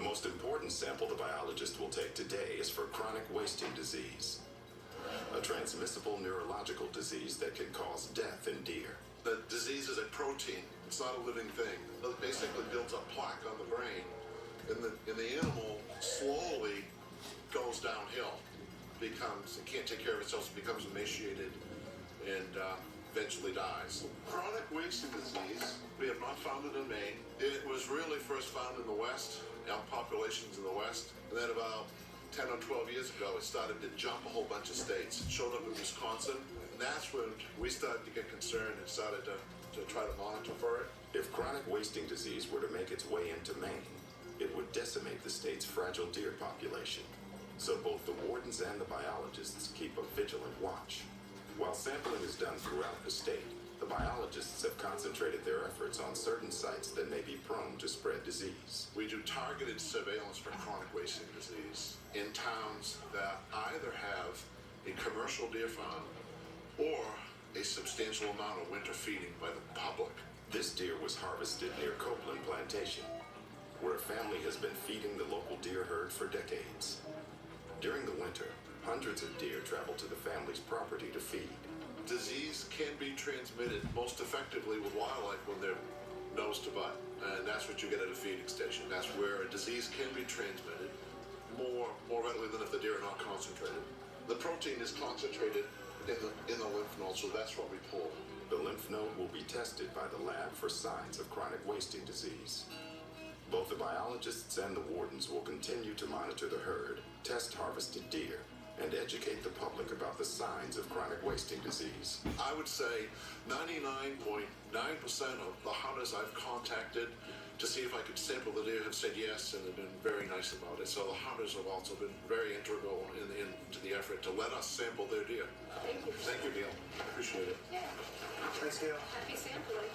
most important sample the biologist will take today is for chronic wasting disease, a transmissible neurological disease that can cause death in deer. The disease is a protein. It's not a living thing. It basically builds up plaque on the brain, and the animal slowly goes downhill. It can't take care of itself, it becomes emaciated, and eventually dies. Chronic wasting disease, we have not found it in Maine. It was really first found in the West, elk populations in the West, and then about 10 or 12 years ago, it started to jump a whole bunch of states. It showed up in Wisconsin, and that's when we started to get concerned and started to try to monitor for it. If chronic wasting disease were to make its way into Maine, it would decimate the state's fragile deer population. So both the wardens and the biologists keep a vigilant watch. While sampling is done throughout the state, the biologists have concentrated their efforts on certain sites that may be prone to spread disease. We do targeted surveillance for chronic wasting disease in towns that either have a commercial deer farm or a substantial amount of winter feeding by the public. This deer was harvested near Copeland Plantation, where a family has been feeding the local deer herd for decades. During the winter, hundreds of deer travel to the family's property to feed. Disease can be transmitted most effectively with wildlife when they're nose to butt, and that's what you get at a feeding station. That's where a disease can be transmitted more readily than if the deer are not concentrated. The protein is concentrated in the lymph node, so that's what we pull. The lymph node will be tested by the lab for signs of chronic wasting disease. Both the biologists and the wardens will continue to monitor the herd, test harvested deer, and educate the public about the signs of chronic wasting disease. I would say 99.9% of the hunters I've contacted to see if I could sample the deer have said yes, and have been very nice about it. So the hunters have also been very integral into the effort to let us sample their deer. Thank you. Thank you, Neil. Appreciate it. Yeah. Thanks, Neil. Happy sampling.